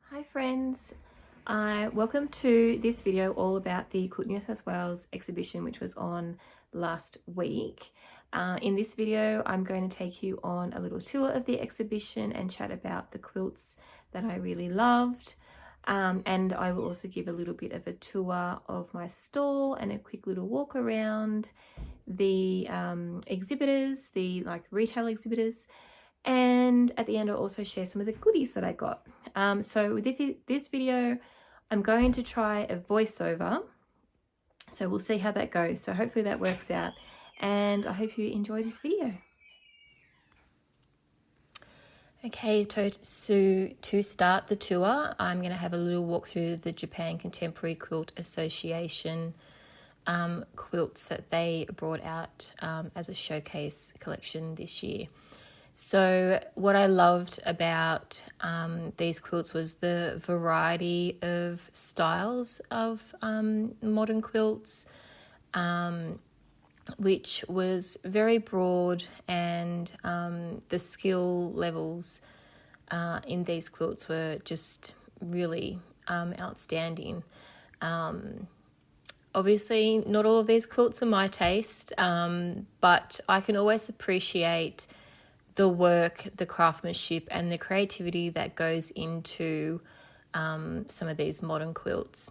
Hi friends, welcome to this video all about the Quilt NSW exhibition which was on last week. In this video I'm going to take you on a little tour of the exhibition and chat about the quilts that I really loved, and I will also give a little bit of a tour of my stall and a quick little walk around the exhibitors, the retail exhibitors. And at the end I'll also share some of the goodies that I got. So with this video I'm going to try a voiceover, so we'll see how that goes. So hopefully that works out, and I hope you enjoy this video. Okay, so to start the tour I'm going to have a little walk through the Japan Contemporary Quilt Association quilts that they brought out as a showcase collection this year. So what I loved about these quilts was the variety of styles of modern quilts, which was very broad, and the skill levels in these quilts were just really outstanding. Obviously, not all of these quilts are my taste, but I can always appreciate the work, the craftsmanship, and the creativity that goes into some of these modern quilts.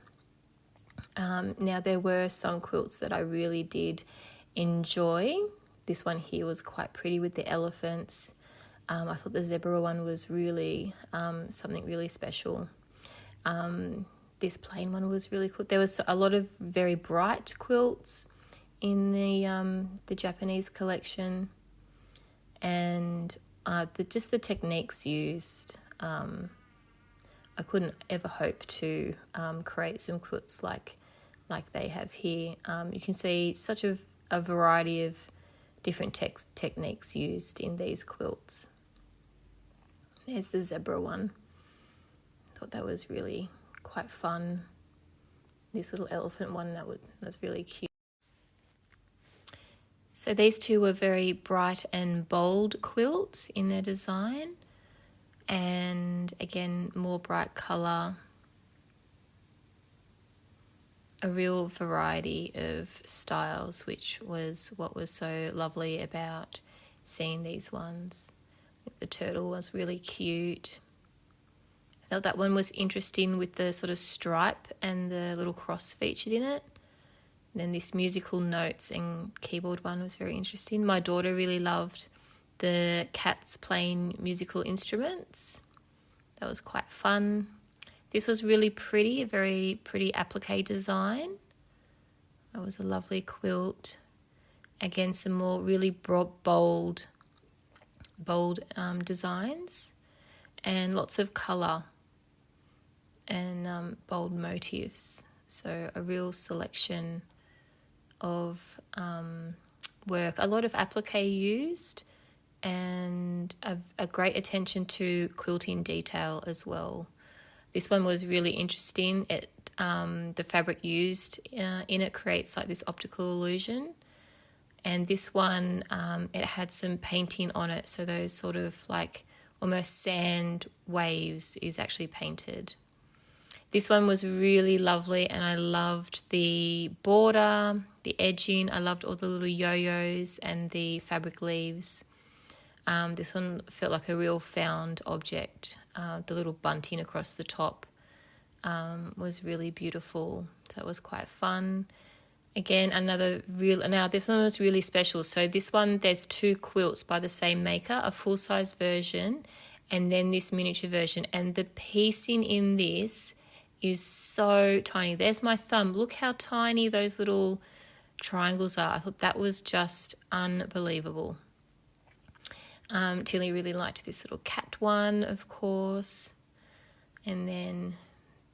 Now, there were some quilts that I really did enjoy. This one here was quite pretty with the elephants. I thought the zebra one was really something really special. This plain one was really cool. There was a lot of very bright quilts in the Japanese collection. And just the techniques used, I couldn't ever hope to create some quilts like they have here. You can see such a variety of different techniques used in these quilts. There's the zebra one. Thought that was really quite fun. This little elephant one, that's really cute. So these two were very bright and bold quilts in their design, and again, more bright colour, a real variety of styles, which was what was so lovely about seeing these ones. The turtle was really cute. I thought that one was interesting with the sort of stripe and the little cross featured in it. Then this musical notes and keyboard one was very interesting. My daughter really loved the cats playing musical instruments. That was quite fun. This was really pretty, a very pretty applique design. That was a lovely quilt. Again, some more really bold designs, and lots of colour and bold motifs. So a real selection of work, a lot of applique used, and a great attention to quilting detail as well. This one was really interesting. The fabric used in it creates like this optical illusion, and this one it had some painting on it, so those sort of like almost sand waves is actually painted. This one was really lovely, and I loved the border, the edging. I loved all the little yo-yos and the fabric leaves. This one felt like a real found object. The little bunting across the top was really beautiful. So that was quite fun. Again, now this one was really special. So this one, there's two quilts by the same maker, a full-size version and then this miniature version. And the piecing in this is so tiny. There's my thumb. Look how tiny those little triangles are. I thought that was just unbelievable. Tilly really liked this little cat one, of course. And then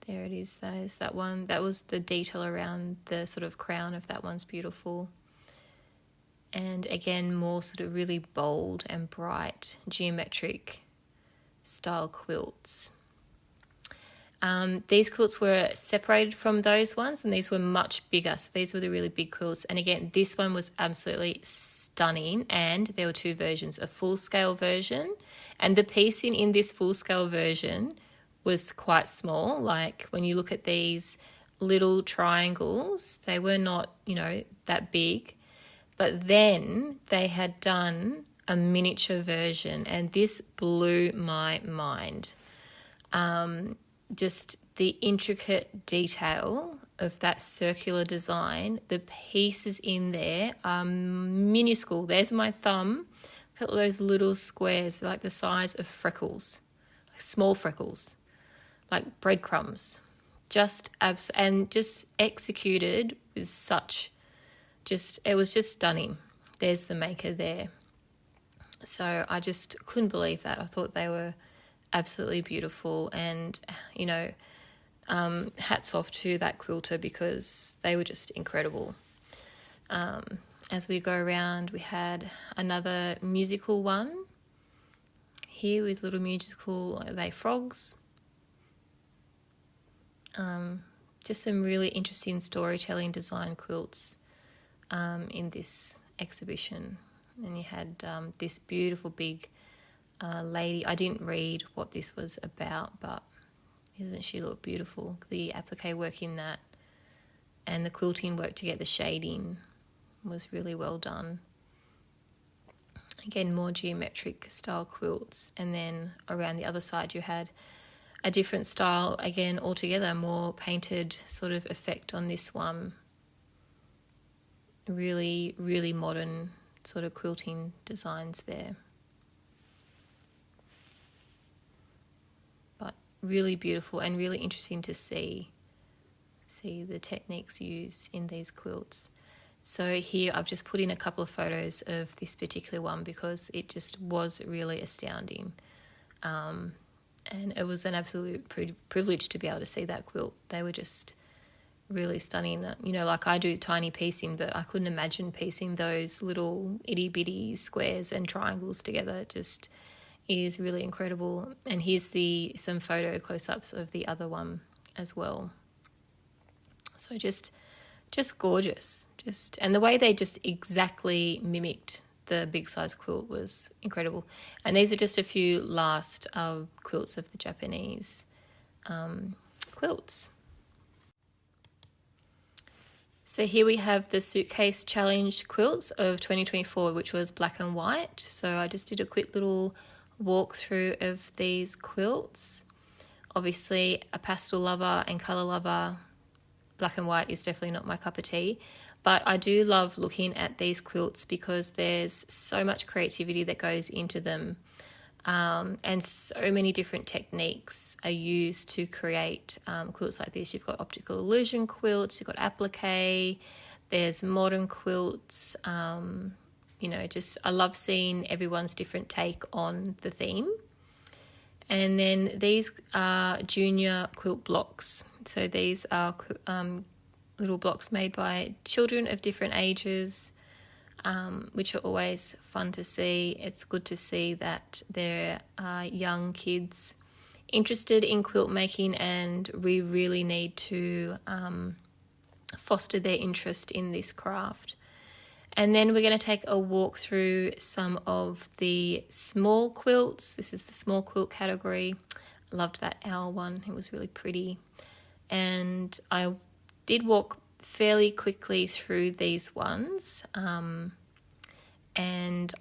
there it is. There's that one. That was the detail around the sort of crown of that one's beautiful. And again, more sort of really bold and bright geometric style quilts. These quilts were separated from those ones, and these were much bigger. So these were the really big quilts. And again, this one was absolutely stunning. And there were two versions, a full-scale version. And the piecing in this full-scale version was quite small. Like when you look at these little triangles, they were not, that big. But then they had done a miniature version, and this blew my mind. Just the intricate detail of that circular design, the pieces in there are minuscule. There's my thumb. Look at those little squares, like the size of freckles, like small freckles, like breadcrumbs. Just executed with such, it was just stunning. There's the maker there. So I just couldn't believe that. I thought they were absolutely beautiful, and hats off to that quilter because they were just incredible. As we go around, we had another musical one here with little musical, they frogs. Just some really interesting storytelling design quilts in this exhibition. And you had this beautiful big lady. I didn't read what this was about, but isn't she look beautiful? The applique work in that and the quilting work to get the shading was really well done. Again, more geometric style quilts. And then around the other side you had a different style, again, altogether, more painted sort of effect on this one. Really, really modern sort of quilting designs there. But really beautiful and really interesting to see the techniques used in these quilts. So here I've just put in a couple of photos of this particular one because it just was really astounding. And it was an absolute privilege to be able to see that quilt. They were just really stunning. Like I do tiny piecing, but I couldn't imagine piecing those little itty-bitty squares and triangles together. It just is really incredible. And here's some photo close-ups of the other one as well. So just gorgeous. And the way they just exactly mimicked the big size quilt was incredible. And these are just a few last quilts of the Japanese quilts. So here we have the Suitcase Challenge quilts of 2024, which was black and white. So I just did a quick little walkthrough of these quilts. Obviously a pastel lover and colour lover, black and white is definitely not my cup of tea. But I do love looking at these quilts because there's so much creativity that goes into them. And so many different techniques are used to create quilts like this. You've got optical illusion quilts, you've got applique, there's modern quilts. I love seeing everyone's different take on the theme. And then these are junior quilt blocks. So these are little blocks made by children of different ages, which are always fun to see. It's good to see that there are young kids interested in quilt making, and we really need to foster their interest in this craft. And then we're going to take a walk through some of the small quilts. This is the small quilt category. I loved that owl one. It was really pretty. And I did walk fairly quickly through these ones. And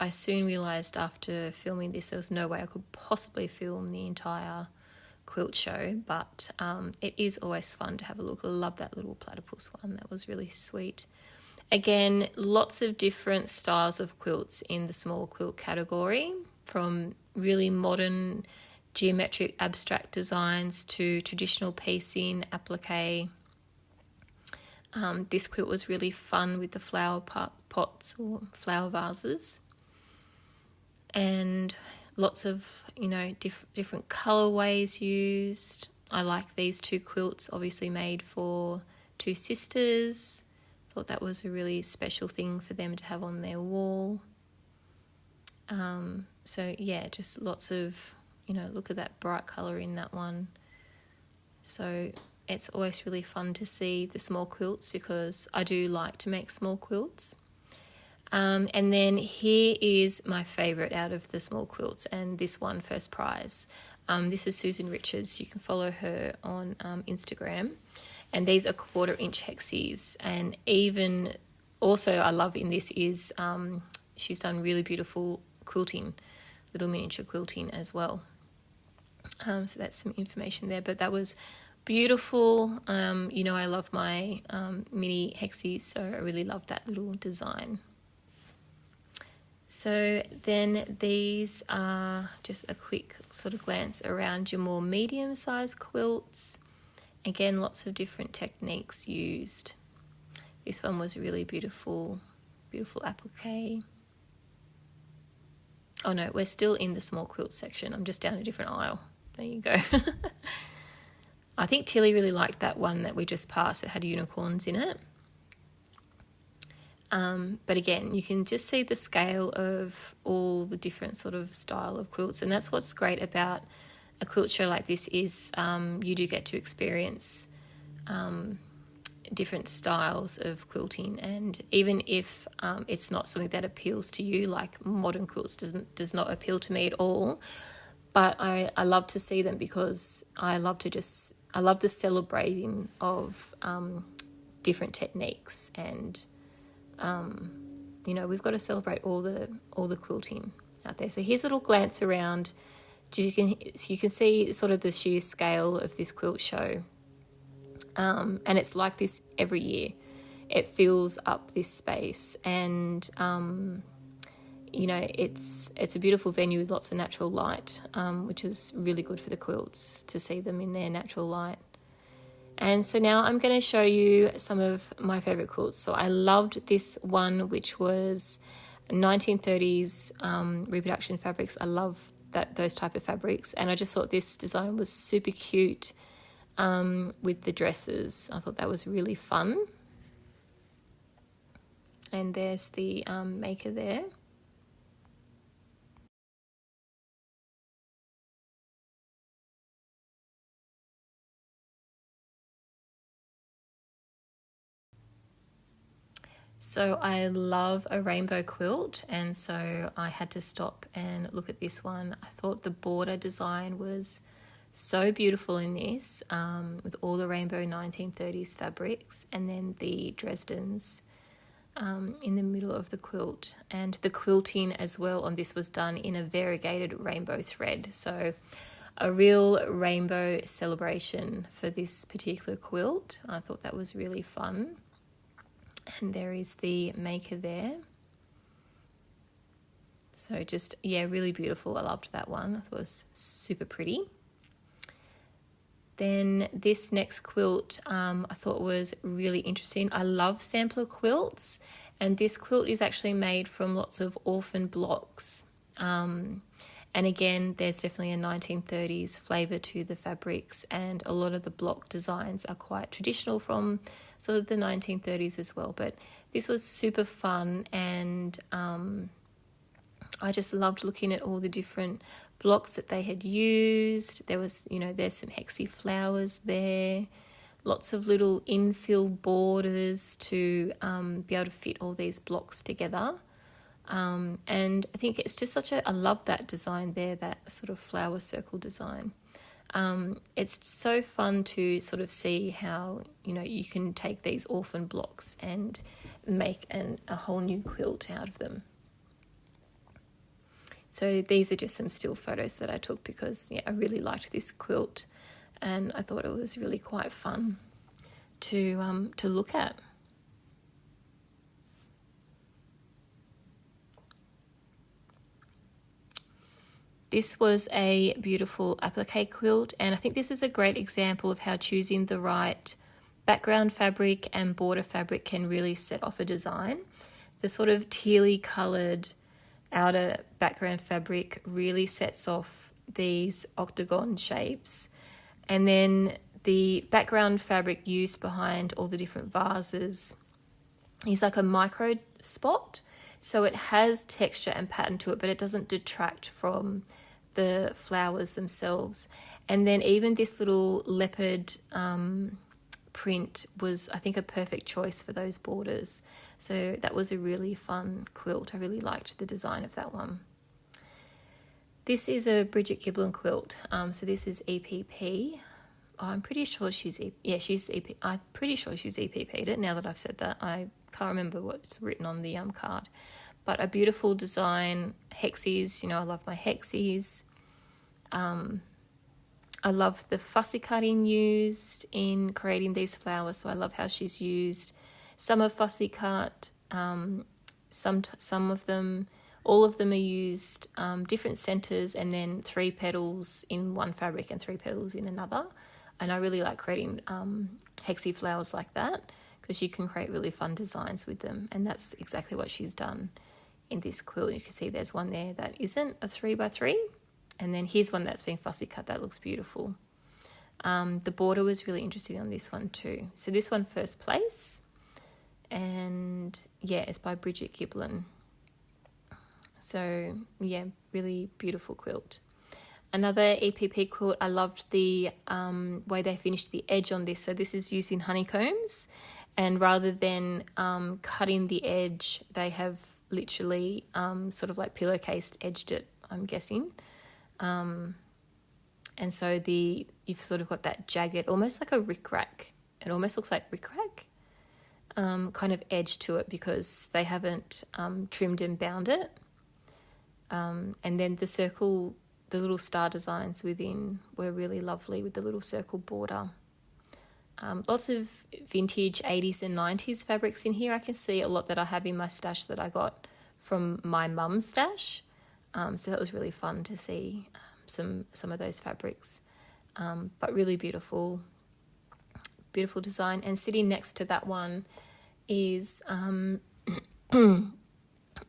I soon realised after filming this there was no way I could possibly film the entire quilt show, but it is always fun to have a look. I love that little platypus one. That was really sweet. Again, lots of different styles of quilts in the small quilt category, from really modern geometric abstract designs to traditional piecing, applique. This quilt was really fun with the flower pots or flower vases, and lots of different colorways used. I like these two quilts, obviously made for two sisters. Thought that was a really special thing for them to have on their wall. So yeah, just lots of look at that bright color in that one. So it's always really fun to see the small quilts because I do like to make small quilts. And then here is my favourite out of the small quilts, and this won first prize. This is Susan Richards. You can follow her on Instagram. And these are 1/4 inch hexies. And even also I love in this is she's done really beautiful quilting, little miniature quilting as well. So that's some information there. But that was beautiful. I love my mini hexies, so I really love that little design. So then these are just a quick sort of glance around your more medium-sized quilts. Again, lots of different techniques used. This one was really beautiful, beautiful applique. Oh no, we're still in the small quilt section. I'm just down a different aisle. There you go. I think Tilly really liked that one that we just passed. It had unicorns in it. But again, you can just see the scale of all the different sort of style of quilts. And that's what's great about a quilt show like this is you do get to experience different styles of quilting. And even if it's not something that appeals to you, like modern quilts does not appeal to me at all, but I love to see them because I love the celebrating of different techniques. And we've got to celebrate all the quilting out there. So here's a little glance around. You can see sort of the sheer scale of this quilt show, and it's like this every year. It fills up this space, and it's a beautiful venue with lots of natural light, which is really good for the quilts to see them in their natural light. And so now I'm going to show you some of my favourite quilts. So I loved this one, which was 1930s reproduction fabrics. I love those type of fabrics. And I just thought this design was super cute with the dresses. I thought that was really fun. And there's the maker there. So I love a rainbow quilt, and so I had to stop and look at this one. I thought the border design was so beautiful in this, with all the rainbow 1930s fabrics, and then the Dresdens in the middle of the quilt. And the quilting as well on this was done in a variegated rainbow thread. So a real rainbow celebration for this particular quilt. I thought that was really fun. And there is the maker there. So just, really beautiful. I loved that one. I thought it was super pretty. Then this next quilt I thought was really interesting. I love sampler quilts, and this quilt is actually made from lots of orphan blocks. And again, there's definitely a 1930s flavour to the fabrics, and a lot of the block designs are quite traditional from sort of the 1930s as well. But this was super fun, and I just loved looking at all the different blocks that they had used. There was, there's some hexie flowers there, lots of little infill borders to be able to fit all these blocks together. And I think it's just I love that design there, that sort of flower circle design. It's so fun to sort of see how, you can take these orphan blocks and make a whole new quilt out of them. So these are just some still photos that I took because, I really liked this quilt, and I thought it was really quite fun to look at. This was a beautiful applique quilt, and I think this is a great example of how choosing the right background fabric and border fabric can really set off a design. The sort of tealy coloured outer background fabric really sets off these octagon shapes, and then the background fabric used behind all the different vases is like a micro spot. So it has texture and pattern to it, but it doesn't detract from the flowers themselves. And then even this little leopard print was, I think, a perfect choice for those borders. So that was a really fun quilt. I really liked the design of that one. This is a Bridget Giblin quilt. So this is EPP. Oh, I'm pretty sure she's EP. I'm pretty sure she's EPP'd it. Now that I've said that, I can't remember what's written on the card. But a beautiful design, hexies. I love my hexies. I love the fussy cutting used in creating these flowers. So I love how she's used some of fussy cut. Some of them, all of them are used different centers, and then 3 petals in one fabric and 3 petals in another. And I really like creating hexie flowers like that, because you can create really fun designs with them. And that's exactly what she's done in this quilt. You can see there's one there that isn't a 3x3. And then here's one that's been fussy cut. That looks beautiful. The border was really interesting on this one too. So this one, first place. And yeah, it's by Bridget Giblin. So yeah, really beautiful quilt. Another EPP quilt, I loved the way they finished the edge on this. So this is using honeycombs. And rather than cutting the edge, they have literally sort of like pillowcase edged it, I'm guessing. And so you've sort of got that jagged, almost like a rickrack. It almost looks like rickrack kind of edge to it, because they haven't trimmed and bound it. And then the circle, the little star designs within were really lovely with the little circle border. Lots of vintage 80s and 90s fabrics in here. I can see a lot that I have in my stash that I got from my mum's stash. So that was really fun to see some of those fabrics. But really beautiful design. And sitting next to that one is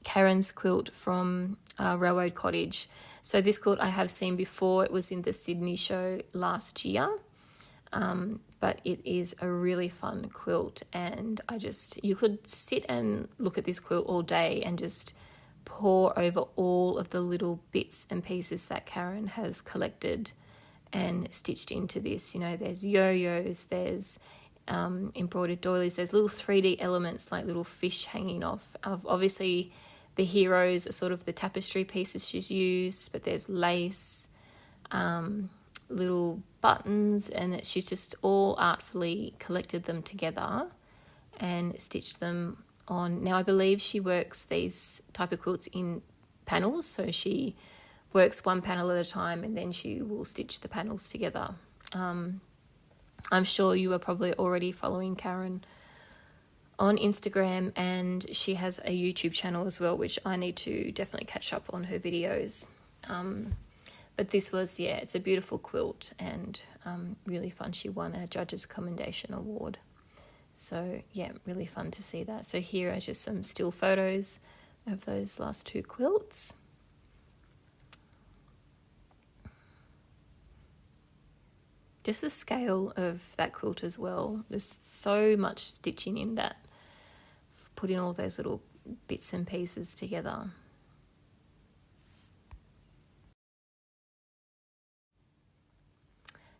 Karen's quilt from Railroad Cottage. So this quilt I have seen before. It was in the Sydney show last year. But it is a really fun quilt, and you could sit and look at this quilt all day and just pour over all of the little bits and pieces that Karen has collected and stitched into this. There's yo-yos, there's embroidered doilies, there's little 3D elements like little fish hanging off. Obviously, the heroes are sort of the tapestry pieces she's used, but there's lace, little buttons, and she's just all artfully collected them together and stitched them on. Now, I believe she works these type of quilts in panels, so she works one panel at a time and then she will stitch the panels together. I'm sure you are probably already following Karen on Instagram, and she has a YouTube channel as well, which I need to definitely catch up on her videos. But this was, it's a beautiful quilt and really fun. She won a Judges Commendation Award. So, really fun to see that. So here are just some still photos of those last 2 quilts. Just the scale of that quilt as well. There's so much stitching in that, putting all those little bits and pieces together.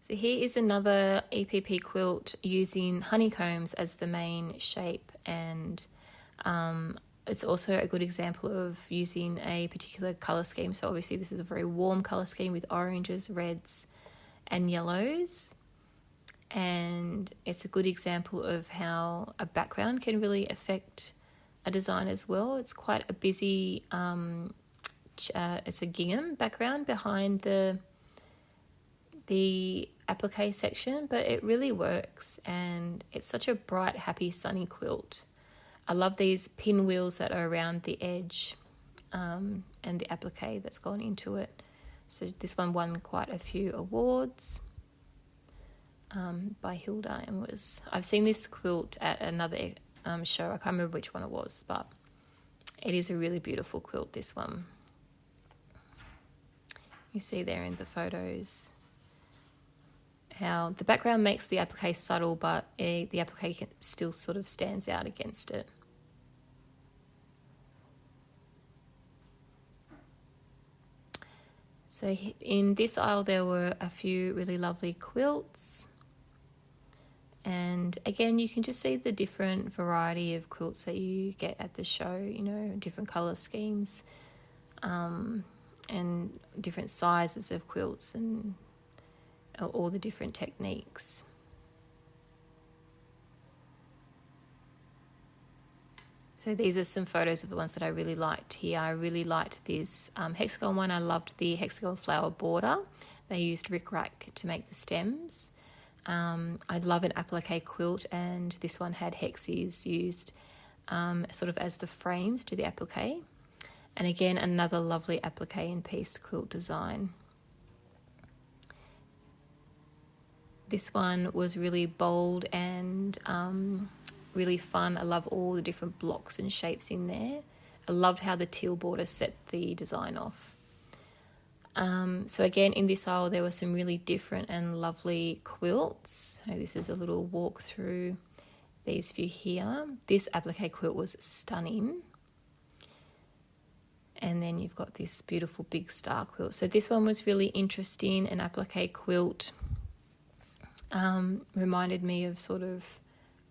So here is another EPP quilt using honeycombs as the main shape, and it's also a good example of using a particular colour scheme. So obviously this is a very warm colour scheme with oranges, reds and yellows, and it's a good example of how a background can really affect a design as well. It's quite a busy, it's a gingham background behind the applique section, but it really works, and it's such a bright, happy, sunny quilt. I love these pinwheels that are around the edge and the applique that's gone into it. So this one won quite a few awards by Hilda, and I've seen this quilt at another show. I can't remember which one it was, but it is a really beautiful quilt, this one. You see there in the photos how the background makes the applique subtle, but the applique still sort of stands out against it. So in this aisle there were a few really lovely quilts, And again, you can just see the different variety of quilts that you get at the show, different colour schemes, and different sizes of quilts and all the different techniques. So these are some photos of the ones that I really liked here. I really liked this hexagon one. I loved the hexagon flower border. They used rickrack to make the stems. I love an applique quilt, and this one had hexes used sort of as the frames to the applique. And again, another lovely applique and piece quilt design. This one was really bold and really fun. I love all the different blocks and shapes in there. I loved how the teal border set the design off. So again, in this aisle, there were some really different and lovely quilts. So this is a little walk through these few here. This applique quilt was stunning. And then you've got this beautiful big star quilt. So this one was really interesting, an applique quilt. Reminded me of sort of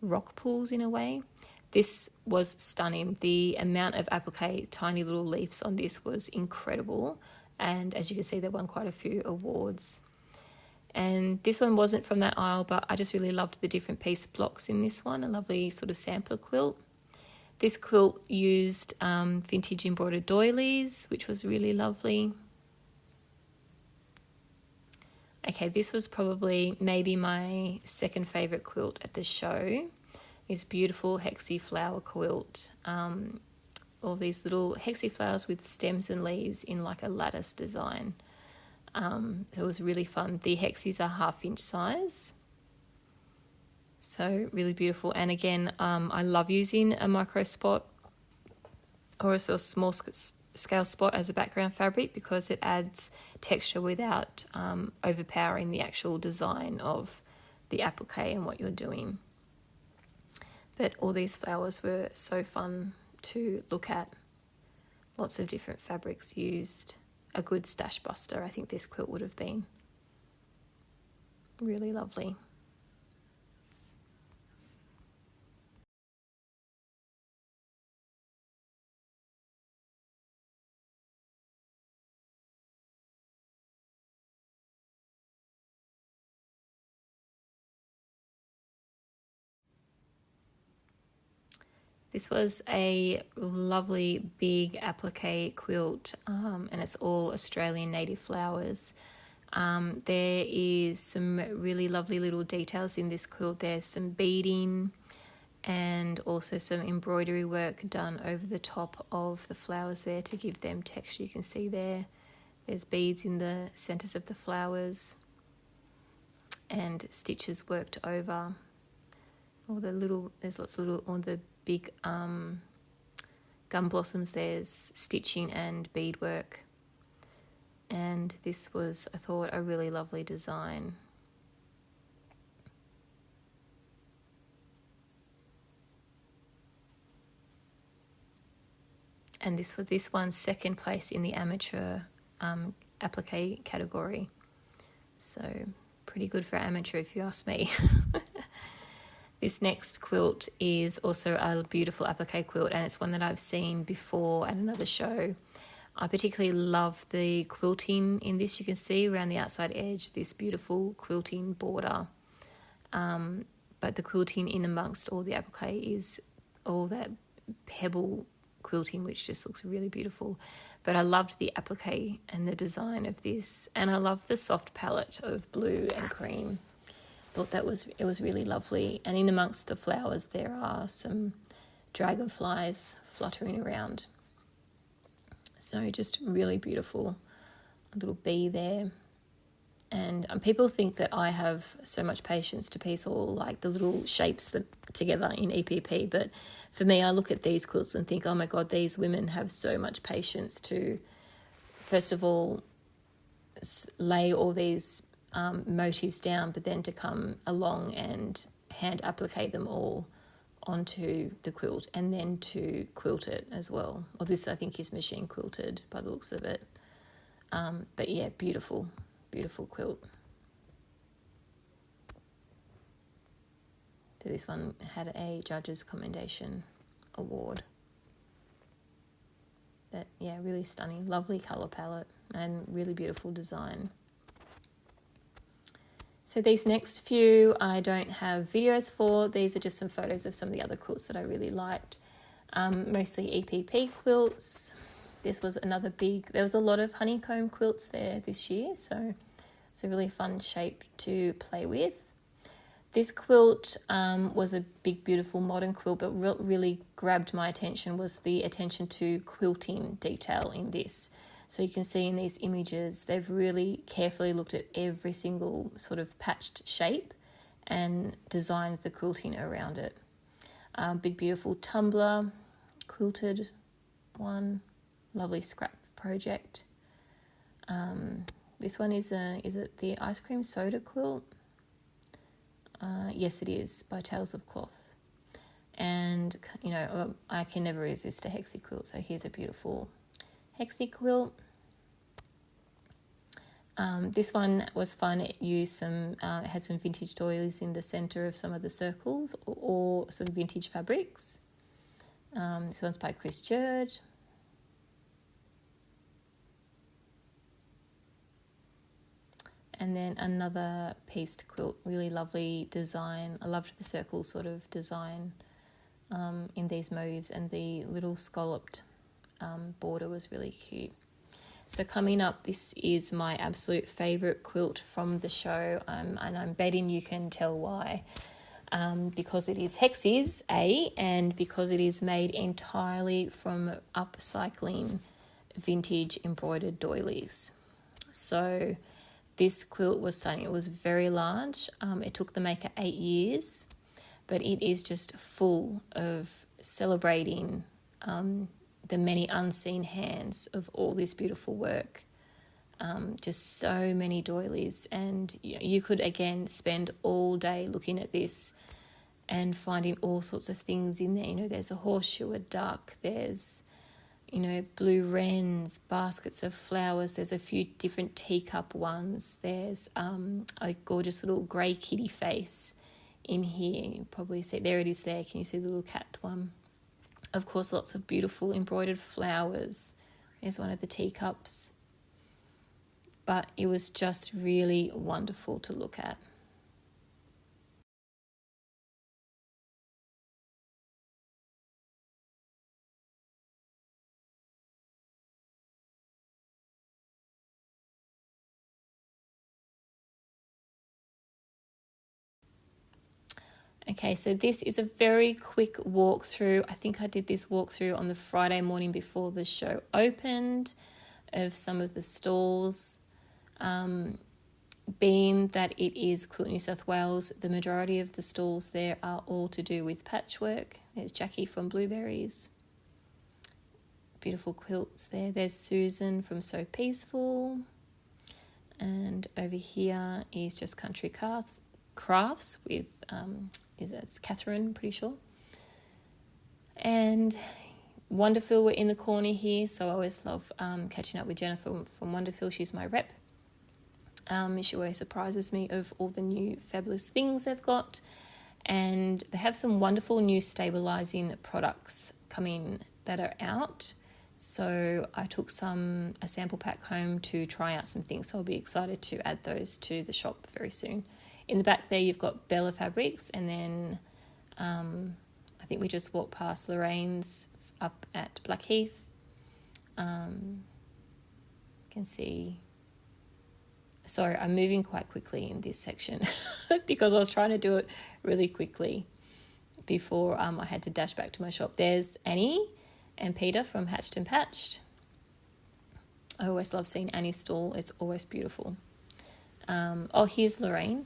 rock pools in a way. This was stunning. The amount of applique, tiny little leaves on this was incredible. And as you can see, they won quite a few awards. And this one wasn't from that aisle, but I just really loved the different piece blocks in this one, a lovely sort of sampler quilt. This quilt used vintage embroidered doilies, which was really lovely. Okay, this was probably maybe my second favourite quilt at the show. This beautiful hexie flower quilt. All these little hexie flowers with stems and leaves in like a lattice design. So it was really fun. The hexies are 1/2 inch size. So really beautiful. And again, I love using a micro spot or a sort of small scale spot as a background fabric because it adds texture without overpowering the actual design of the applique and what you're doing. But all these flowers were so fun to look at. Lots of different fabrics used. A good stash buster, I think this quilt would have been. Really lovely. This was a lovely big applique quilt, and it's all Australian native flowers. There is some really lovely little details in this quilt. There's some beading and also some embroidery work done over the top of the flowers there to give them texture. You can see there's beads in the centres of the flowers and stitches worked over. There's lots of little, on the big gum blossoms, there's stitching and beadwork. And this was, I thought, a really lovely design. And this was this one's second place in the amateur applique category. So pretty good for amateur if you ask me. This next quilt is also a beautiful applique quilt, and it's one that I've seen before at another show. I particularly love the quilting in this. You can see around the outside edge this beautiful quilting border. But the quilting in amongst all the applique is all that pebble quilting, which just looks really beautiful. But I loved the applique and the design of this, and I love the soft palette of blue and cream. Thought it was really lovely. And in amongst the flowers there are some dragonflies fluttering around. So just really beautiful. A little bee there. And people think that I have so much patience to piece all like the little shapes that together in EPP, but for me, I look at these quilts and think, oh my God, these women have so much patience to, first of all, lay all these motifs down, but then to come along and hand applique them all onto the quilt and then to quilt it as well. Or this, I think, is machine quilted by the looks of it. But yeah, beautiful, beautiful quilt. So this one had a judge's commendation award. But yeah, really stunning, lovely colour palette and really beautiful design. So these next few I don't have videos for. These are just some photos of some of the other quilts that I really liked. Mostly EPP quilts. This was another there was a lot of honeycomb quilts there this year, so it's a really fun shape to play with. This quilt was a big, beautiful modern quilt, but really grabbed my attention was the attention to quilting detail in this. So you can see in these images, they've really carefully looked at every single sort of patched shape and designed the quilting around it. Big, beautiful tumbler, quilted one, lovely scrap project. This one is it the ice cream soda quilt? Yes, it is, by Tales of Cloth. And, I can never resist a hexie quilt, so here's a beautiful hexie quilt. This one was fun. It used it had some vintage doilies in the centre of some of the circles or some vintage fabrics. This one's by Chris Jerd. And then another pieced quilt, really lovely design. I loved the circle sort of design in these motifs, and the little scalloped border was really cute. So coming up, this is my absolute favourite quilt from the show, and I'm betting you can tell why. Because it is Hexie's, and because it is made entirely from upcycling vintage embroidered doilies. So this quilt was stunning. It was very large. It took the maker 8 years, but it is just full of celebrating the many unseen hands of all this beautiful work. Just so many doilies, and you could again spend all day looking at this and finding all sorts of things in there. There's a horseshoe, a duck, there's blue wrens, baskets of flowers, there's a few different teacup ones, there's a gorgeous little grey kitty face in here. You probably see, there it is there, can you see the little cat one? Of course, lots of beautiful embroidered flowers. There's one of the teacups. But it was just really wonderful to look at. Okay, so this is a very quick walkthrough. I think I did this walkthrough on the Friday morning before the show opened of some of the stalls. Being that it is Quilt New South Wales, the majority of the stalls there are all to do with patchwork. There's Jackie from Blueberries. Beautiful quilts there. There's Susan from So Peaceful. And over here is just Country Crafts with, it's Catherine, pretty sure. And Wonderful were in the corner here, so I always love catching up with Jennifer from Wonderful. She's my rep. She always surprises me of all the new fabulous things they've got. And they have some wonderful new stabilising products coming that are out. So I took a sample pack home to try out some things. So I'll be excited to add those to the shop very soon. In the back there, you've got Bella Fabrics, and then I think we just walked past Lorraine's up at Blackheath. You can see. Sorry, I'm moving quite quickly in this section because I was trying to do it really quickly before I had to dash back to my shop. There's Annie and Peter from Hatched and Patched. I always love seeing Annie's stall. It's always beautiful. Here's Lorraine.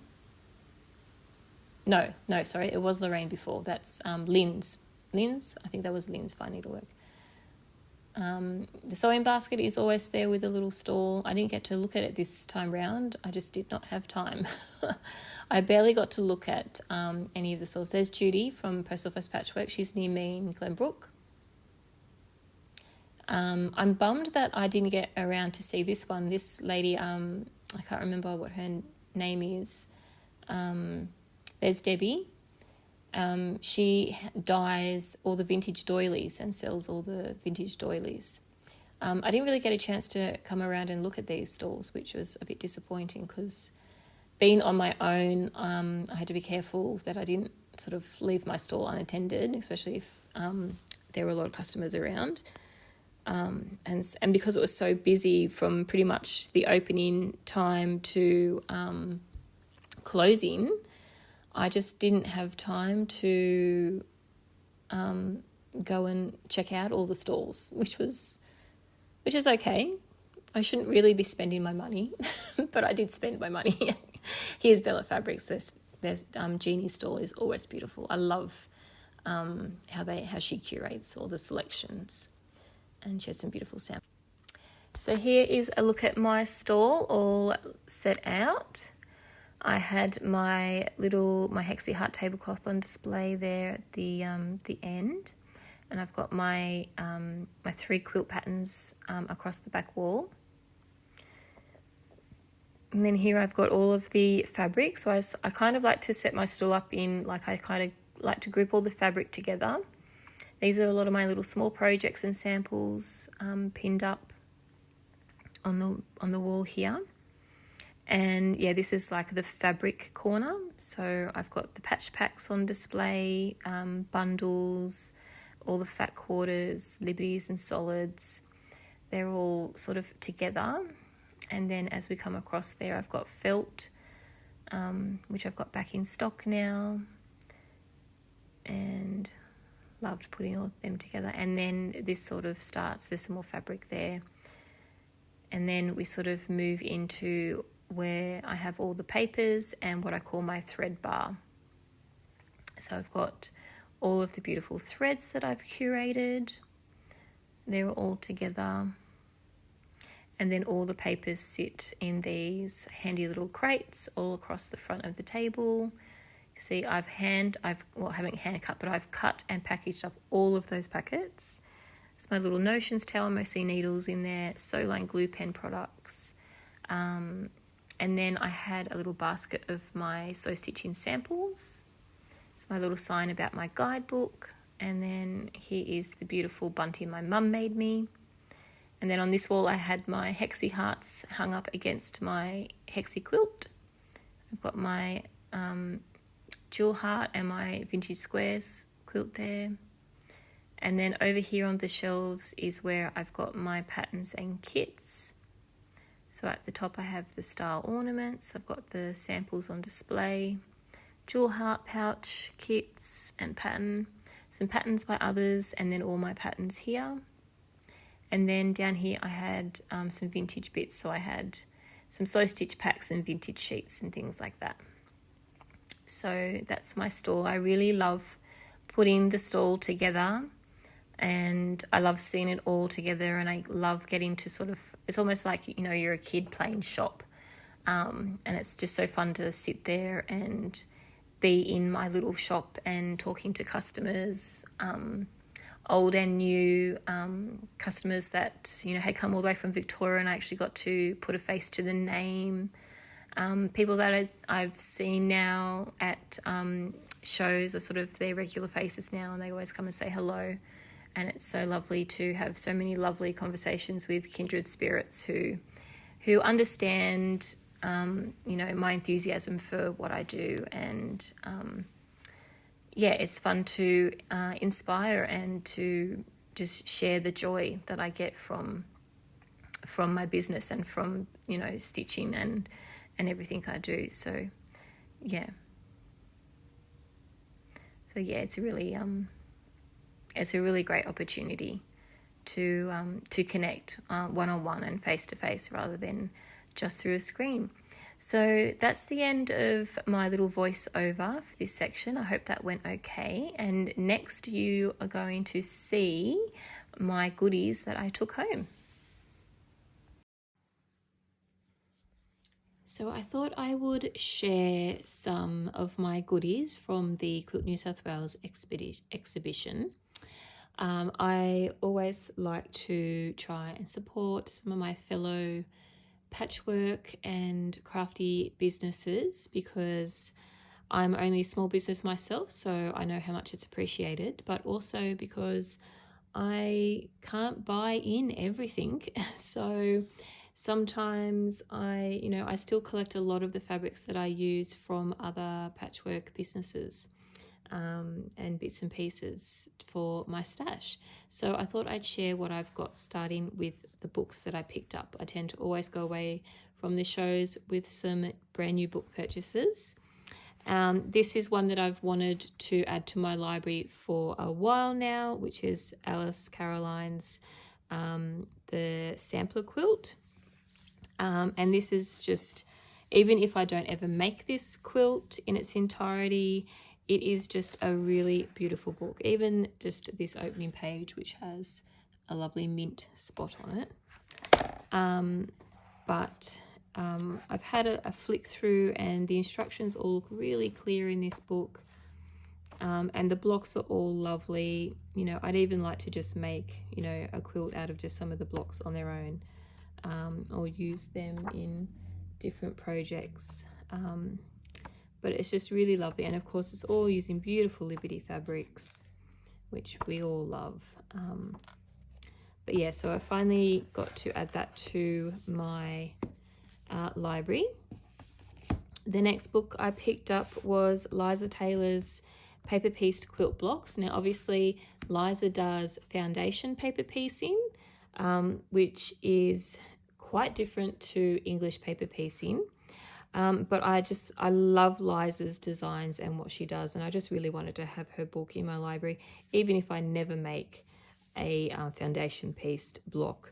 No, sorry, it was Lorraine before. That's Lynn's. I think that was Lynn's Fine Needlework. The sewing basket is always there with a little stall. I didn't get to look at it this time round. I just did not have time. I barely got to look at any of the stalls. There's Judy from Post Office Patchwork. She's near me in Glenbrook. I'm bummed that I didn't get around to see this one. This lady, I can't remember what her name is. There's Debbie. she dyes all the vintage doilies and sells all the vintage doilies. I didn't really get a chance to come around and look at these stalls, which was a bit disappointing because being on my own, I had to be careful that I didn't sort of leave my stall unattended, especially if there were a lot of customers around. And because it was so busy from pretty much the opening time to closing, I just didn't have time to go and check out all the stalls, which is okay. I shouldn't really be spending my money, but I did spend my money. Here's Bella Fabrics. There's Jeannie's stall is always beautiful. I love how she curates all the selections, and she had some beautiful samples. So here is a look at my stall all set out. I had my Hexie Heart tablecloth on display there at the end, and I've got my 3 quilt patterns across the back wall. And then here I've got all of the fabric. So I kind of like to set my stall up in, like I kind of like to group all the fabric together. These are a lot of my little small projects and samples pinned up on the wall here. And yeah, this is like the fabric corner. So I've got the patch packs on display, bundles, all the fat quarters, liberties and solids. They're all sort of together. And then as we come across there, I've got felt, which I've got back in stock now. And loved putting all of them together. And then this sort of starts, there's some more fabric there. And then we sort of move into where I have all the papers and what I call my thread bar. So I've got all of the beautiful threads that I've curated. They're all together. And then all the papers sit in these handy little crates all across the front of the table. See, I haven't hand cut, but I've cut and packaged up all of those packets. It's my little Notions towel, mostly needles in there, Sewline glue pen products. And then I had a little basket of my sew stitching samples. It's my little sign about my guidebook. And then here is the beautiful bunting my mum made me. And then on this wall I had my Hexie Hearts hung up against my Hexie quilt. I've got my Jewel Heart and my Vintage Squares quilt there. And then over here on the shelves is where I've got my patterns and kits. So at the top I have the style ornaments, I've got the samples on display, Jewel Heart pouch, kits and pattern, some patterns by others, and then all my patterns here. And then down here I had some vintage bits, so I had some sew stitch packs and vintage sheets and things like that. So that's my stall. I really love putting the stall together, and I love seeing it all together, and I love getting to sort of, it's almost like, you know, you're a kid playing shop, and it's just so fun to sit there and be in my little shop and talking to customers, old and new customers that, you know, had come all the way from Victoria, and I actually got to put a face to the name. People that I've seen now at shows are sort of their regular faces now, and they always come and say hello. And it's so lovely to have so many lovely conversations with kindred spirits who understand, you know, my enthusiasm for what I do. And yeah, it's fun to inspire and to just share the joy that I get from my business and from, you know, stitching and everything I do. So yeah. So yeah, it's a really great opportunity to connect one-on-one and face-to-face rather than just through a screen. So that's the end of my little voiceover for this section. I hope that went okay. And next you are going to see my goodies that I took home. So I thought I would share some of my goodies from the Quilt New South Wales exhibition. I always like to try and support some of my fellow patchwork and crafty businesses because I'm only a small business myself, so I know how much it's appreciated, but also because I can't buy in everything. So sometimes I still collect a lot of the fabrics that I use from other patchwork businesses, and bits and pieces for my stash. So I thought I'd share what I've got, starting with the books that I picked up. I tend to always go away from the shows with some brand new book purchases. This is one that I've wanted to add to my library for a while now, which is Alice Caroline's The Sampler Quilt. And this is just, even if I don't ever make this quilt in its entirety, it is just a really beautiful book. Even just this opening page, which has a lovely mint spot on it. I've had a flick through, and the instructions all look really clear in this book. And the blocks are all lovely. I'd even like to just make, a quilt out of just some of the blocks on their own, or use them in different projects. But it's just really lovely. And of course, it's all using beautiful Liberty fabrics, which we all love. But yeah, so I finally got to add that to my library. The next book I picked up was Liza Taylor's Paper Pieced Quilt Blocks. Now, obviously, Liza does foundation paper piecing, which is quite different to English paper piecing. But I love Liza's designs and what she does, and I just really wanted to have her book in my library, even if I never make a foundation pieced block.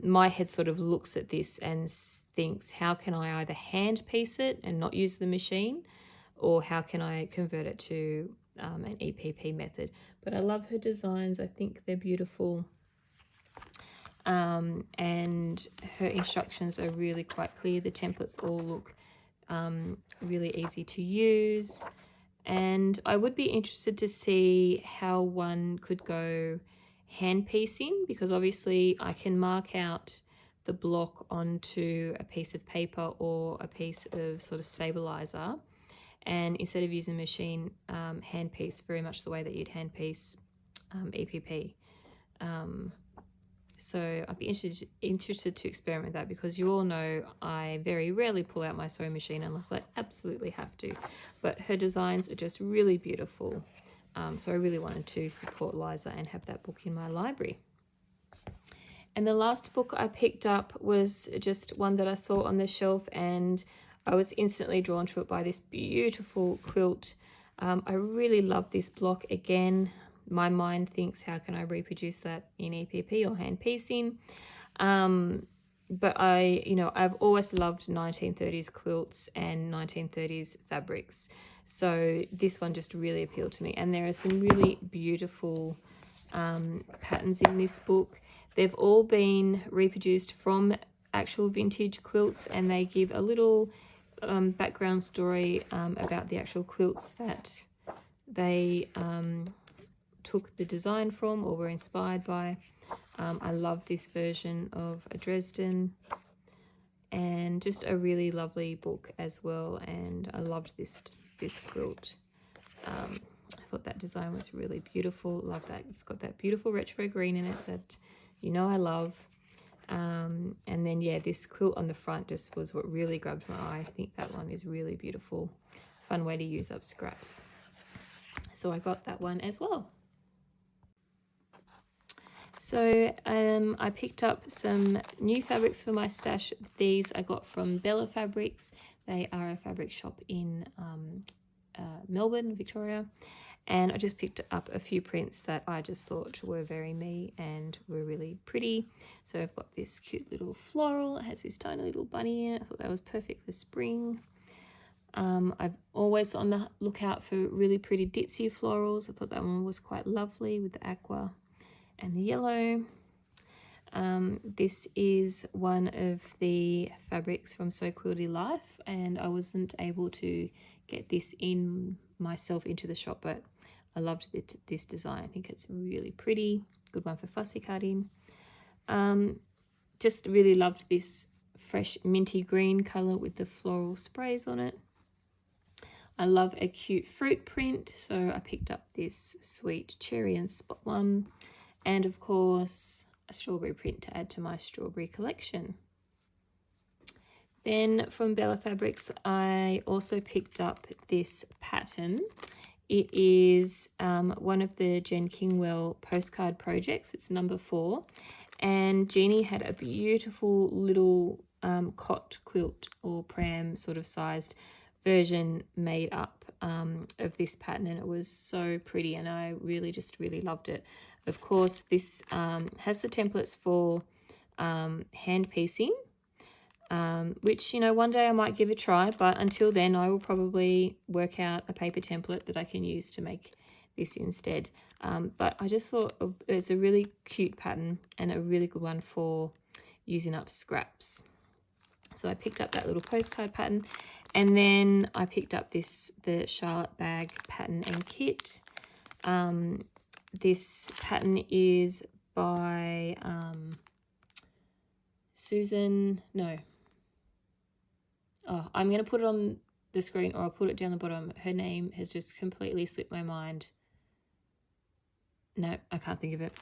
My head sort of looks at this and thinks, how can I either hand piece it and not use the machine, or how can I convert it to an EPP method? But I love her designs. I think they're beautiful. And her instructions are really quite clear. The templates all look really easy to use. And I would be interested to see how one could go hand piecing, because obviously I can mark out the block onto a piece of paper or a piece of sort of stabilizer, and instead of using a machine, hand piece very much the way that you'd hand piece EPP. So I'd be interested to experiment with that, because you all know I very rarely pull out my sewing machine unless I absolutely have to. But her designs are just really beautiful. So I really wanted to support Liza and have that book in my library. And the last book I picked up was just one that I saw on the shelf, and I was instantly drawn to it by this beautiful quilt. I really love this block. Again, my mind thinks, how can I reproduce that in EPP or hand piecing? But I've always loved 1930s quilts and 1930s fabrics. So this one just really appealed to me. And there are some really beautiful patterns in this book. They've all been reproduced from actual vintage quilts, and they give a little background story about the actual quilts that they took the design from or were inspired by. I love this version of a Dresden, and just a really lovely book as well. And I loved this quilt. I thought that design was really beautiful. Love that. It's got that beautiful retro green in it that I love. And then yeah, this quilt on the front just was what really grabbed my eye. I think that one is really beautiful. Fun way to use up scraps. So I got that one as well. So I picked up some new fabrics for my stash. These I got from Bella Fabrics. They are a fabric shop in Melbourne, Victoria. And I just picked up a few prints that I just thought were very me and were really pretty. So I've got this cute little floral. It has this tiny little bunny in it. I thought that was perfect for spring. I'm always on the lookout for really pretty ditzy florals. I thought that one was quite lovely with the aqua and the yellow. This is one of the fabrics from So Quilty Life, and I wasn't able to get this in myself into the shop, but I loved this design. I think it's really pretty. Good one for fussy cutting. Just really loved this fresh minty green colour with the floral sprays on it. I love a cute fruit print, so I picked up this sweet cherry and spot one, and of course a strawberry print to add to my strawberry collection. Then from Bella Fabrics, I also picked up this pattern. It is one of the Jen Kingwell postcard projects. It's number 4, and Jeannie had a beautiful little cot quilt or pram sort of sized version made up of this pattern, and it was so pretty, and I really loved it. Of course, this has the templates for hand piecing, which, you know, one day I might give a try, but until then I will probably work out a paper template that I can use to make this instead. But I just thought it's a really cute pattern and a really good one for using up scraps. So I picked up that little postcard pattern, and then I picked up the Charlotte bag pattern and kit. This pattern is by Susan, no. Oh, I'm going to put it on the screen, or I'll put it down the bottom. Her name has just completely slipped my mind. No, I can't think of it.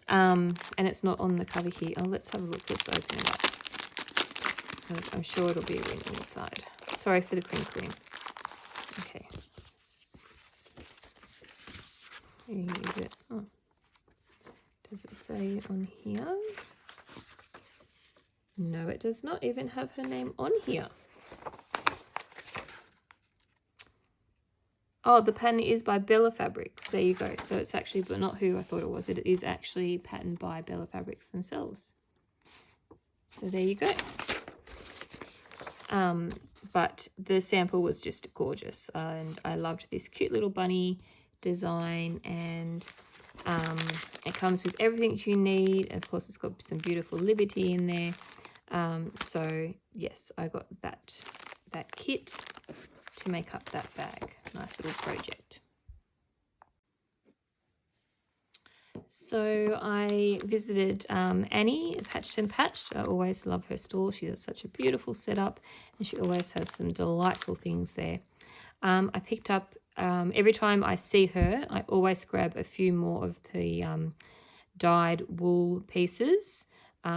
And it's not on the cover here. Oh, let's have a look. Let's open it up, because I'm sure it'll be written inside. Sorry for the crinkling. Okay. Here is it. Oh. Does it say on here? No, it does not even have her name on here. Oh, the pattern is by Bella Fabrics. There you go. So it's actually, but not who I thought it was. It is actually patterned by Bella Fabrics themselves. So there you go. But the sample was just gorgeous, and I loved this cute little bunny design, and it comes with everything you need. Of course, it's got some beautiful Liberty in there. So yes, I got that kit to make up that bag. Nice little project. So I visited Annie, Patched and Patched. I always love her store. She has such a beautiful setup, and she always has some delightful things there. I picked up, every time I see her, I always grab a few more of the dyed wool pieces,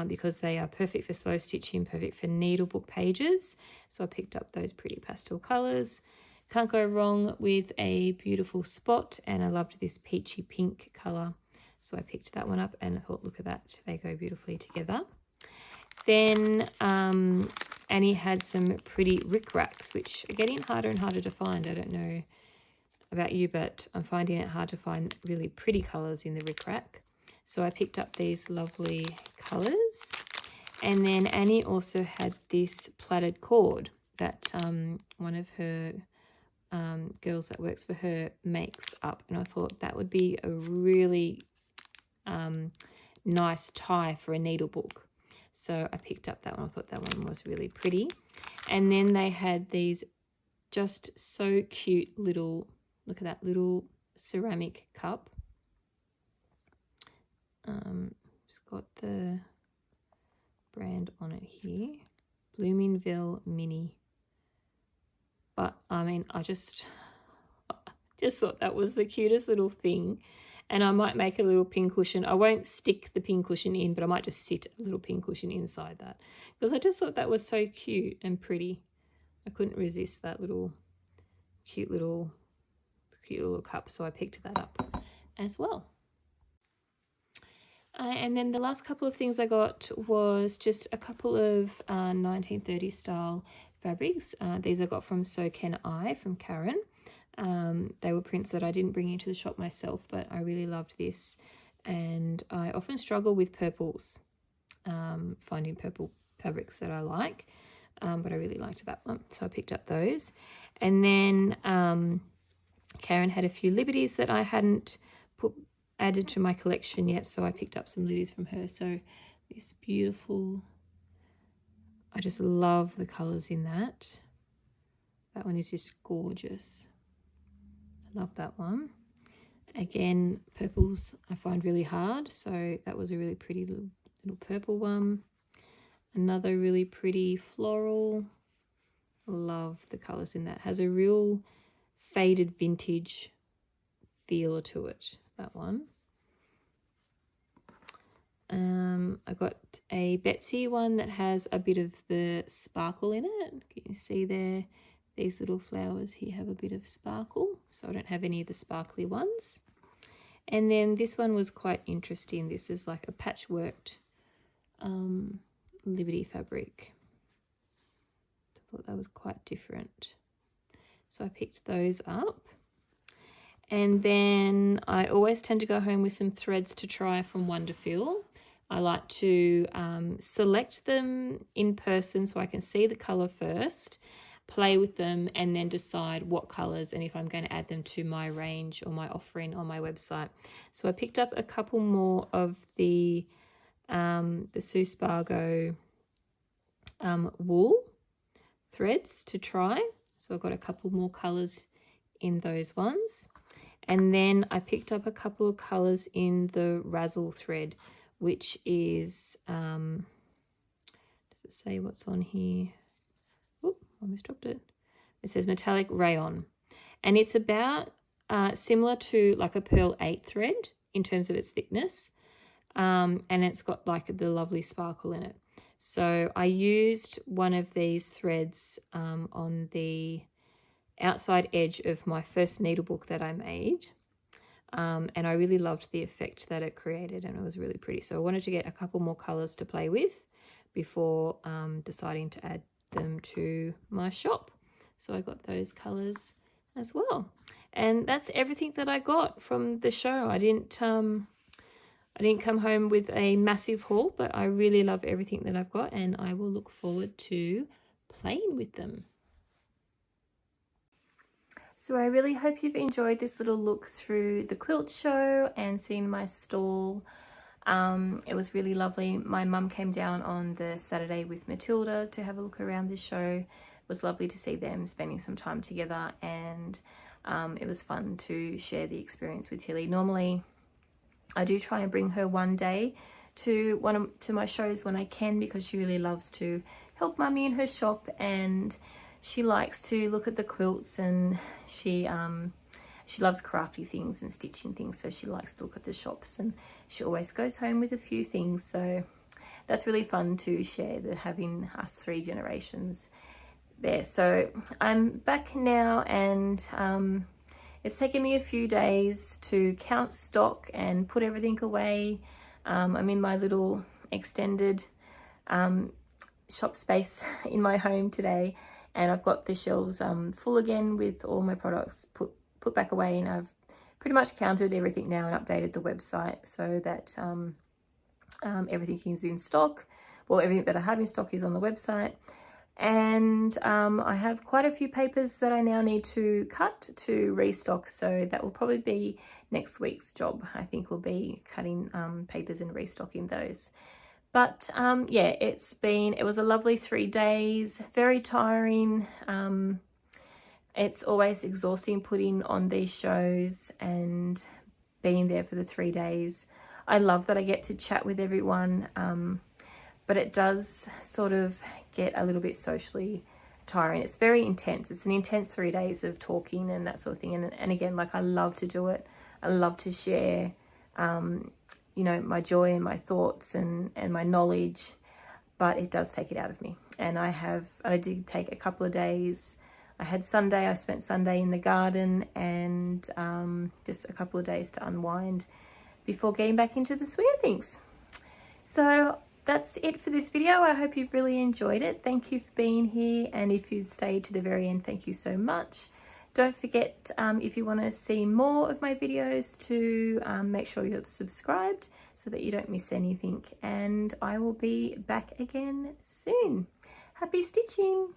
because they are perfect for slow stitching, perfect for needlebook pages. So I picked up those pretty pastel colours. Can't go wrong with a beautiful spot, and I loved this peachy pink colour. So I picked that one up and I thought, look at that, they go beautifully together. Then Annie had some pretty rickracks, which are getting harder and harder to find. I don't know about you, but I'm finding it hard to find really pretty colours in the rickrack. So I picked up these lovely colours. And then Annie also had this plaited cord that one of her girls that works for her makes up. And I thought that would be a really nice tie for a needlebook. So I picked up that one. I thought that one was really pretty. And then they had these just so cute little, look at that little ceramic cup. It's got the brand on it here, Bloomingville Mini. But I mean, I just thought that was the cutest little thing. And I might make a little pin cushion. I won't stick the pin cushion in, but I might just sit a little pin cushion inside that, because I just thought that was so cute and pretty. I couldn't resist that little cute little cup, so I picked that up as well. And then the last couple of things I got was just a couple of 1930s style fabrics. These I got from So Can I, from Karen. They were prints that I didn't bring into the shop myself, but I really loved this. And I often struggle with purples, finding purple fabrics that I like, but I really liked that one, so I picked up those. And then Karen had a few Liberties that I hadn't added to my collection yet, so I picked up some Liberties from her. So this beautiful, I just love the colours in that. That one is just gorgeous. I love that one. Again, purples I find really hard, so that was a really pretty little purple one. Another really pretty floral. Love the colours in that. Has a real faded vintage feel to it, that one. I got a Betsy one that has a bit of the sparkle in it. Can you see there? These little flowers here have a bit of sparkle, so I don't have any of the sparkly ones. And then this one was quite interesting. This is like a patchworked Liberty fabric. I thought that was quite different. So I picked those up. And then I always tend to go home with some threads to try from Wonderfeel. I like to select them in person so I can see the colour first, play with them, and then decide what colours and if I'm going to add them to my range or my offering on my website. So I picked up a couple more of the Sue Spargo wool threads to try. So I've got a couple more colours in those ones. And then I picked up a couple of colours in the Razzle thread, which is, does it say what's on here? Oop, almost dropped it. It says metallic rayon. And it's about similar to like a Pearl 8 thread in terms of its thickness. And it's got like the lovely sparkle in it. So I used one of these threads on the outside edge of my first needlebook that I made. And I really loved the effect that it created, and it was really pretty. So I wanted to get a couple more colours to play with before deciding to add them to my shop. So I got those colours as well. And that's everything that I got from the show. I didn't come home with a massive haul, but I really love everything that I've got, and I will look forward to playing with them. So I really hope you've enjoyed this little look through the quilt show and seeing my stall. It was really lovely. My mum came down on the Saturday with Matilda to have a look around the show. It was lovely to see them spending some time together, and it was fun to share the experience with Tilly. Normally I do try and bring her one day to my shows when I can, because she really loves to help mummy in her shop, and she likes to look at the quilts, and she loves crafty things and stitching things, so she likes to look at the shops, and she always goes home with a few things. So that's really fun to share, having us 3 generations there. So I'm back now, and it's taken me a few days to count stock and put everything away. I'm in my little extended shop space in my home today, and I've got the shelves full again with all my products put back away, and I've pretty much counted everything now and updated the website so that everything is in stock. Well, everything that I have in stock is on the website. And I have quite a few papers that I now need to cut to restock, so that will probably be next week's job. I think we'll be cutting papers and restocking those. But yeah, it was a lovely 3 days, very tiring. It's always exhausting putting on these shows and being there for the 3 days. I love that I get to chat with everyone, but it does sort of get a little bit socially tiring. It's very intense. It's an intense 3 days of talking and that sort of thing. And again, like, I love to do it. I love to share, you know, my joy and my thoughts and my knowledge, but it does take it out of me. And I did take a couple of days. I spent Sunday in the garden, and just a couple of days to unwind before getting back into the swing of things. So that's it for this video. I hope you've really enjoyed it. Thank you for being here, and if you've stayed to the very end, thank you so much. Don't forget, if you want to see more of my videos, to make sure you're subscribed so that you don't miss anything, and I will be back again soon. Happy stitching!